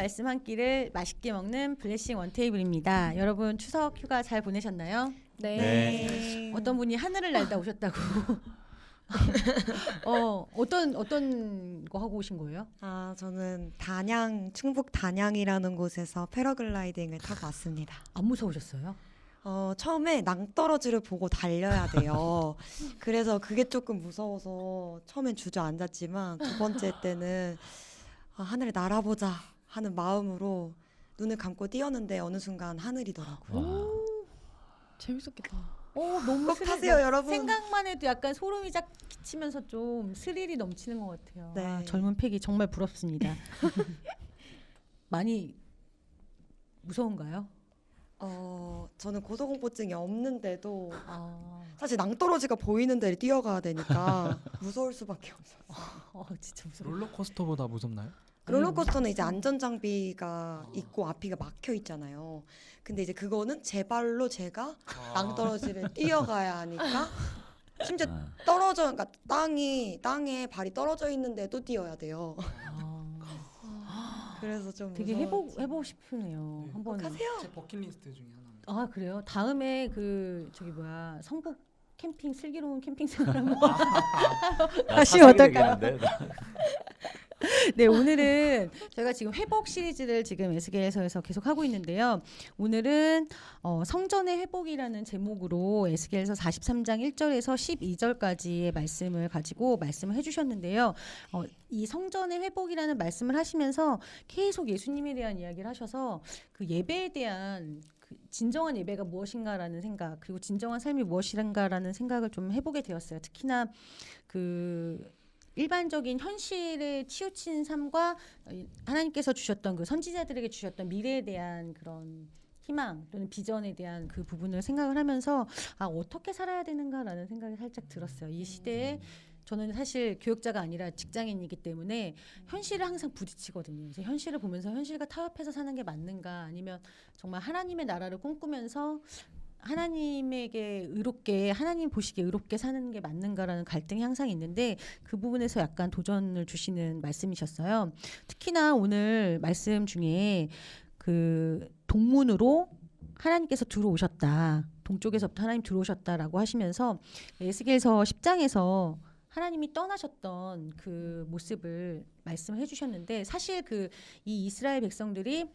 말씀 한 끼를 맛있게 먹는 블레싱 원테이블입니다. 여러분 추석 휴가 잘 보내셨나요? 네. 어떤 분이 하늘을 날다 오셨다고. 어떤 거 하고 오신 거예요? 저는 충북 단양이라는 곳에서 패러글라이딩을 타고 왔습니다. 안 무서우셨어요? 처음에 낭떠러지를 보고 달려야 돼요. 그래서 그게 조금 무서워서 처음엔 주저앉았지만 두 번째 때는 하늘을 날아보자 하는 마음으로 눈을 감고 뛰었는데 어느 순간 하늘이더라고요. 재밌었겠다. 너무 꼭 타세요, 여러분. 생각만 해도 약간 소름이 쫙 끼치면서 좀 스릴이 넘치는 것 같아요. 네. 젊은 패기 정말 부럽습니다. 많이 무서운가요? 저는 고소공포증이 없는데도 아, 사실 낭떠러지가 보이는 데를 뛰어가야 되니까 무서울 수밖에 없어요. 진짜 무서워. 롤러코스터보다 무섭나요? 롤러코스터는 이제 안전장비가 있고 앞이가 막혀 있잖아요. 근데 이제 그거는 제 발로 제가 낭떠러지를 뛰어가야 하니까 심지어 그러니까 땅에 발이 떨어져 있는데도 뛰어야 돼요. 그래서 좀 되게 무서웠지. 해보고 싶으네요. 네. 한번. 하세요. 제 버킷리스트 중에 하나입니다. 아 그래요? 다음에 성북 캠핑 슬기로운 캠핑 생활 한번 하시면 어떨까요? 네, 오늘은 저희가 지금 회복 시리즈를 지금 에스겔서에서 계속 하고 있는데요. 오늘은 성전의 회복이라는 제목으로 에스겔서 43장 1절에서 12절까지의 말씀을 가지고 말씀을 해주셨는데요. 이 성전의 회복이라는 말씀을 하시면서 계속 예수님에 대한 이야기를 하셔서 그 예배에 대한 진정한 예배가 무엇인가라는 생각, 그리고 진정한 삶이 무엇인가라는 생각을 좀 해보게 되었어요. 특히나 일반적인 현실에 치우친 삶과 하나님께서 주셨던 그 선지자들에게 주셨던 미래에 대한 그런 희망 또는 비전에 대한 그 부분을 생각을 하면서 어떻게 살아야 되는가라는 생각이 살짝 들었어요. 이 시대에 저는 사실 교육자가 아니라 직장인이기 때문에 현실을 항상 부딪히거든요. 그래서 현실을 보면서 현실과 타협해서 사는 게 맞는가, 아니면 정말 하나님의 나라를 꿈꾸면서 하나님에게 의롭게, 하나님 보시기에 의롭게 사는 게 맞는가라는 갈등이 항상 있는데, 그 부분에서 약간 도전을 주시는 말씀이셨어요. 특히나 오늘 말씀 중에 그 동문으로 하나님께서 들어오셨다, 동쪽에서부터 하나님 들어오셨다라고 하시면서 에스겔서 10장에서 하나님이 떠나셨던 그 모습을 말씀을 해주셨는데, 사실 이 이스라엘 백성들이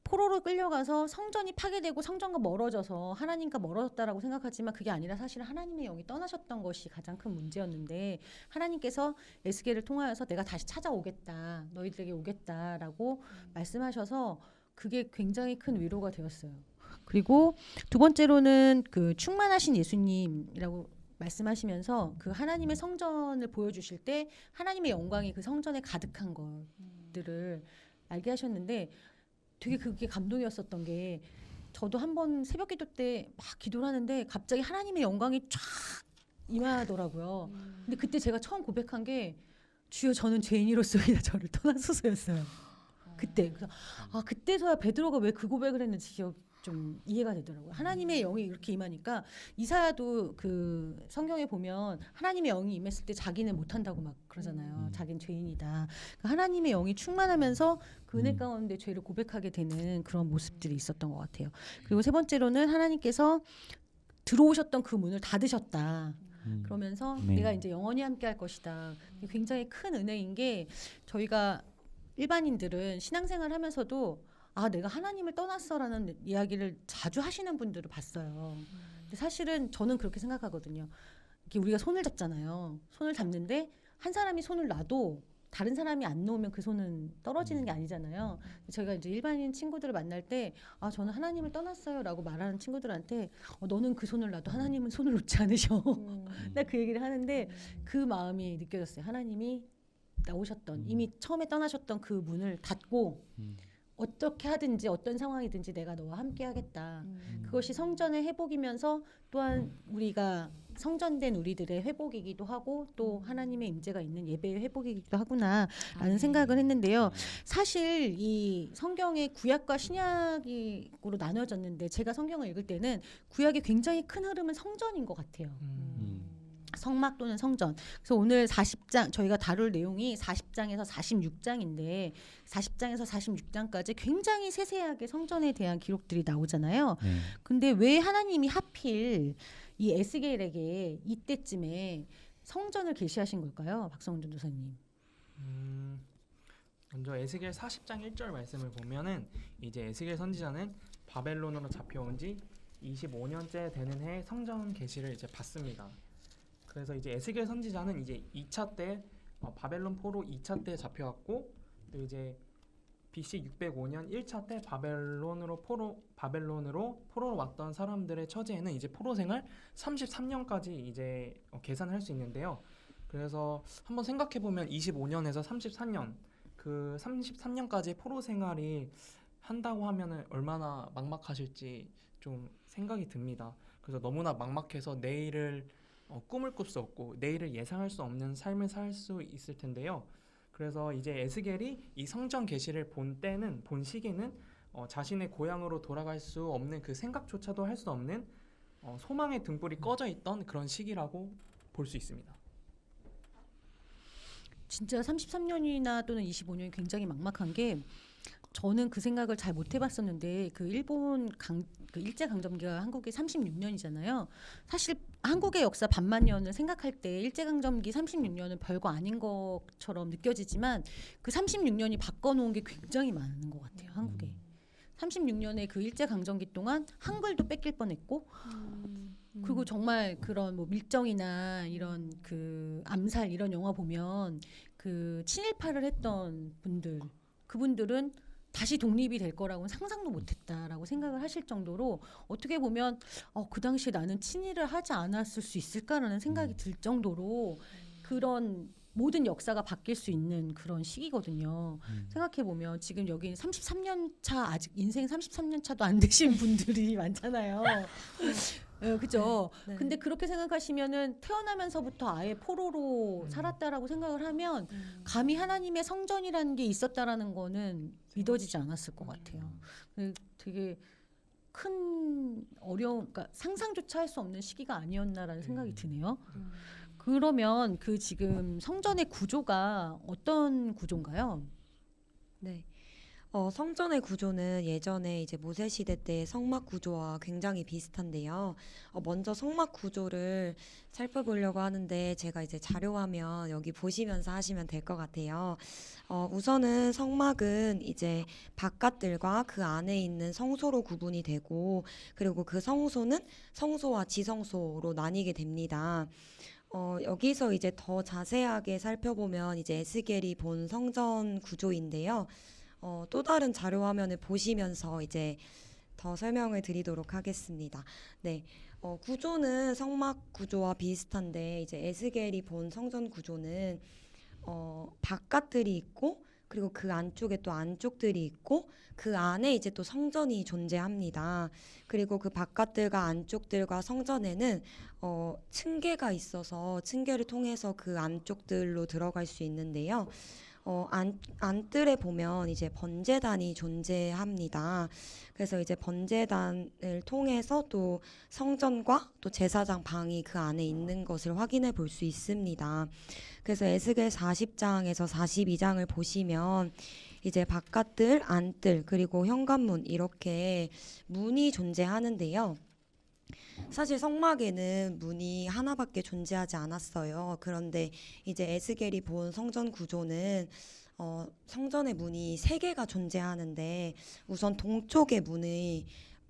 포로로 끌려가서 성전이 파괴되고 성전과 멀어져서 하나님과 멀어졌다라고 생각하지만 그게 아니라 사실 하나님의 영이 떠나셨던 것이 가장 큰 문제였는데, 하나님께서 에스겔을 통하여서 내가 다시 찾아오겠다, 너희들에게 오겠다라고 말씀하셔서 그게 굉장히 큰 위로가 되었어요. 그리고 두 번째로는 그 충만하신 예수님이라고 말씀하시면서 그 하나님의 성전을 보여주실 때 하나님의 영광이 그 성전에 가득한 것들을 알게 하셨는데, 되게 그게 감동이었었던 게, 저도 한번 새벽 기도 때 막 기도를 하는데 갑자기 하나님의 영광이 쫙 임하더라고요. 근데 그때 제가 처음 고백한 게, 주여 저는 죄인이로소이다 저를 떠나소서였어요. 그때. 그래서 그때서야 베드로가 왜 그 고백을 했는지 좀 이해가 되더라고요. 하나님의 영이 이렇게 임하니까, 이사야도 그 성경에 보면 하나님의 영이 임했을 때 자기는 못한다고 막 그러잖아요. 자기는 죄인이다. 그러니까 하나님의 영이 충만하면서 그 은혜 가운데 죄를 고백하게 되는 그런 모습들이 있었던 것 같아요. 그리고 세 번째로는 하나님께서 들어오셨던 그 문을 닫으셨다. 그러면서 내가 이제 영원히 함께 할 것이다. 굉장히 큰 은혜인 게, 저희가 일반인들은 신앙생활 하면서도 내가 하나님을 떠났어라는 이야기를 자주 하시는 분들을 봤어요. 근데 사실은 저는 그렇게 생각하거든요. 이렇게 우리가 손을 잡잖아요. 손을 잡는데 한 사람이 손을 놔도 다른 사람이 안 놓으면 그 손은 떨어지는 게 아니잖아요. 저희가 이제 일반인 친구들을 만날 때 저는 하나님을 떠났어요라고 말하는 친구들한테 너는 그 손을 놔도 하나님은 손을 놓지 않으셔. 나 그 얘기를 하는데 그 마음이 느껴졌어요. 하나님이 나오셨던, 이미 처음에 떠나셨던 그 문을 닫고 어떻게 하든지 어떤 상황이든지 내가 너와 함께 하겠다. 그것이 성전의 회복이면서 또한 우리가 성전된 우리들의 회복이기도 하고, 또 하나님의 임재가 있는 예배의 회복이기도 하구나라는 생각을 했는데요. 사실 이 성경의 구약과 신약으로 나눠졌는데, 제가 성경을 읽을 때는 구약의 굉장히 큰 흐름은 성전인 것 같아요. 성막 또는 성전. 그래서 오늘 40장 저희가 다룰 내용이 40장에서 46장인데 40장에서 46장까지 굉장히 세세하게 성전에 대한 기록들이 나오잖아요. 네. 근데 왜 하나님이 하필 이 에스겔에게 이때쯤에 성전을 계시하신 걸까요? 박성준 도사님. 먼저 에스겔 40장 1절 말씀을 보면은 이제 에스겔 선지자는 바벨론으로 잡혀온 지 25년째 되는 해에 성전 계시를 이제 받습니다. 그래서 이제 에스겔 선지자는 이제 2차 때 바벨론 포로 2차 때 잡혀왔고 또 이제 BC 605년 1차 때 바벨론으로 포로로 왔던 사람들의 처지에는 이제 포로 생활 33년까지 이제 계산할 수 있는데요. 그래서 한번 생각해 보면 25년에서 34년 그 33년까지 포로 생활이 한다고 하면은 얼마나 막막하실지 좀 생각이 듭니다. 그래서 너무나 막막해서 내일을 꿈을 꿀 수 없고 내일을 예상할 수 없는 삶을 살 수 있을 텐데요. 그래서 이제 에스겔이 이 성전 계시를 본 시기는 자신의 고향으로 돌아갈 수 없는 그 생각조차도 할 수 없는 소망의 등불이 꺼져 있던 그런 시기라고 볼 수 있습니다. 진짜 33년이나 또는 25년이 굉장히 막막한 게 저는 그 생각을 잘 못 해봤었는데 그 일본 그 일제 강점기가 한국에 36년이잖아요. 사실 한국의 역사 반만 년을 생각할 때 일제 강점기 36년은 별거 아닌 것처럼 느껴지지만 그 36년이 바꿔놓은 게 굉장히 많은 것 같아요. 한국에 36년의 그 일제 강점기 동안 한글도 뺏길 뻔했고 그리고 정말 그런 뭐 밀정이나 이런 그 암살 이런 영화 보면 그 친일파를 했던 분들 그분들은 다시 독립이 될 거라고는 상상도 못했다라고 생각을 하실 정도로 어떻게 보면 그 당시에 나는 친일을 하지 않았을 수 있을까라는 생각이 들 정도로 그런 모든 역사가 바뀔 수 있는 그런 시기거든요. 생각해 보면 지금 여기 33년 차 아직 인생 33년 차도 안 되신 분들이 많잖아요. 그죠? 네. 근데 그렇게 생각하시면은 태어나면서부터 아예 포로로 살았다라고 생각을 하면 감히 하나님의 성전이라는 게 있었다라는 거는 믿어지지 않았을 것 같아요. 되게 큰 그러니까 상상조차 할 수 없는 시기가 아니었나라는 생각이 드네요. 그러면 그 지금 성전의 구조가 어떤 구조인가요? 네. 성전의 구조는 예전에 이제 모세 시대 때 성막 구조와 굉장히 비슷한데요. 먼저 성막 구조를 살펴보려고 하는데 제가 이제 자료화면 여기 보시면서 하시면 될 것 같아요. 우선은 성막은 이제 바깥들과 그 안에 있는 성소로 구분이 되고 그리고 그 성소는 성소와 지성소로 나뉘게 됩니다. 여기서 이제 더 자세하게 살펴보면 이제 에스겔이 본 성전 구조인데요. 또 다른 자료 화면을 보시면서 이제 더 설명을 드리도록 하겠습니다. 네, 구조는 성막 구조와 비슷한데 이제 에스겔이 본 성전 구조는 바깥들이 있고 그리고 그 안쪽에 또 안쪽들이 있고 그 안에 이제 또 성전이 존재합니다. 그리고 그 바깥들과 안쪽들과 성전에는 층계가 있어서 층계를 통해서 그 안쪽들로 들어갈 수 있는데요. 안뜰에 보면 이제 번제단이 존재합니다. 그래서 이제 번제단을 통해서 또 성전과 또 제사장 방이 그 안에 있는 것을 확인해 볼 수 있습니다. 그래서 에스겔 40장에서 42장을 보시면 이제 바깥뜰, 안뜰, 그리고 현관문 이렇게 문이 존재하는데요. 사실 성막에는 문이 하나밖에 존재하지 않았어요. 그런데 이제 에스겔이 본 성전 구조는 성전의 문이 3개가 존재하는데 우선 동쪽의 문이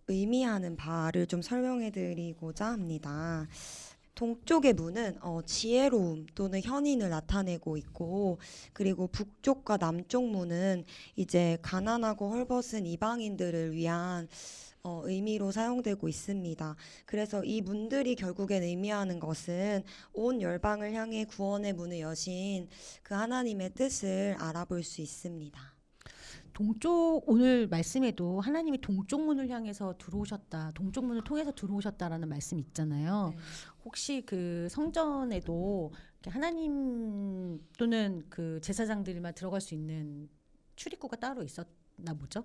의미하는 바를 좀 설명해 드리고자 합니다. 동쪽의 문은 지혜로움 또는 현인을 나타내고 있고 그리고 북쪽과 남쪽 문은 이제 가난하고 헐벗은 이방인들을 위한 의미로 사용되고 있습니다. 그래서 이 문들이 결국엔 의미하는 것은 온 열방을 향해 구원의 문을 여신 그 하나님의 뜻을 알아볼 수 있습니다. 동쪽 오늘 말씀에도 하나님이 동쪽 문을 향해서 들어오셨다, 동쪽 문을 통해서 들어오셨다라는 말씀이 있잖아요. 네. 혹시 그 성전에도 이렇게 하나님 또는 그 제사장들만 들어갈 수 있는 출입구가 따로 있었나 보죠?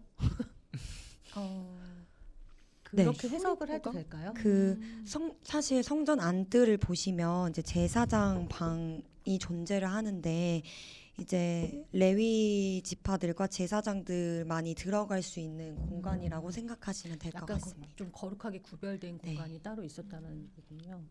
네. 그렇게 해석을 해도 뭐가? 될까요? 그 사실 성전 안뜰을 보시면 이제 제사장 방이 존재를 하는데 이제 레위 지파들과 제사장들만이 들어갈 수 있는 공간이라고 생각하시면 될 것 약간 같습니다. 좀 거룩하게 구별된 네. 공간이 따로 있었다는 거군요.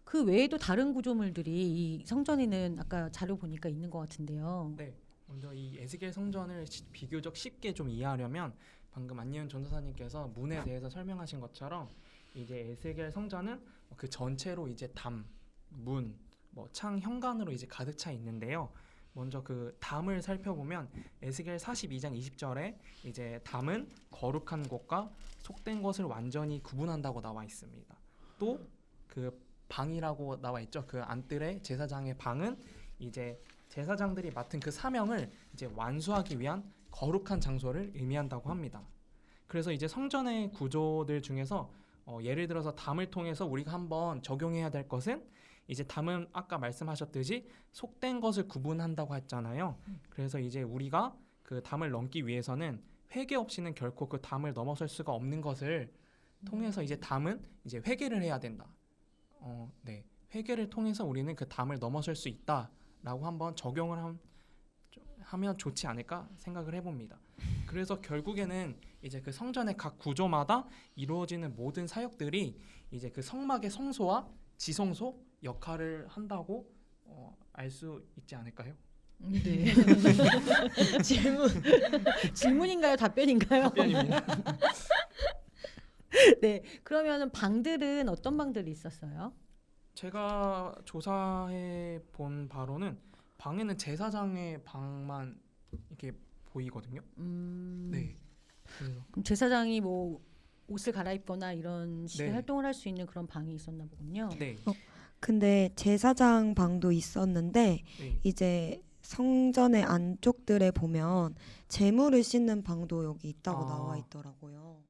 그 외에도 다른 구조물들이 이 성전에는 아까 자료 보니까 있는 것 같은데요. 네, 먼저 이 에스겔 성전을 비교적 쉽게 좀 이해하려면 방금 안예은 전도사님께서 문에 대해서 설명하신 것처럼 이제 에스겔 성전은 그 전체로 이제 담, 문, 뭐 창, 현관으로 이제 가득 차 있는데요. 먼저 그 담을 살펴보면 에스겔 42장 20절에 이제 담은 거룩한 곳과 속된 것을 완전히 구분한다고 나와 있습니다. 또 그 방이라고 나와 있죠. 그 안뜰의 제사장의 방은 이제 제사장들이 맡은 그 사명을 이제 완수하기 위한 거룩한 장소를 의미한다고 합니다. 그래서 이제 성전의 구조들 중에서 예를 들어서 담을 통해서 우리가 한번 적용해야 될 것은 이제 담은 아까 말씀하셨듯이 속된 것을 구분한다고 했잖아요. 그래서 이제 우리가 그 담을 넘기 위해서는 회개 없이는 결코 그 담을 넘어설 수가 없는 것을 통해서 이제 담은 이제 회개를 해야 된다. 네, 회개를 통해서 우리는 그 담을 넘어설 수 있다라고 한번 적용을 하면 좋지 않을까 생각을 해봅니다. 그래서 결국에는 이제 그 성전의 각 구조마다 이루어지는 모든 사역들이 이제 그 성막의 성소와 지성소 역할을 한다고 알 수 있지 않을까요? 네. 질문인가요? 답변인가요? 답변입니다. 네. 그러면은 방들은 어떤 방들이 있었어요? 제가 조사해 본 바로는 방에는 제사장의 방만 이렇게 보이거든요. 네. 그래서 그럼 제사장이 뭐 옷을 갈아입거나 이런 식의 네. 활동을 할 수 있는 그런 방이 있었나 보군요. 네. 근데 제사장 방도 있었는데 네. 이제 성전의 안쪽들에 보면 재물을 씻는 방도 여기 있다고 아. 나와 있더라고요.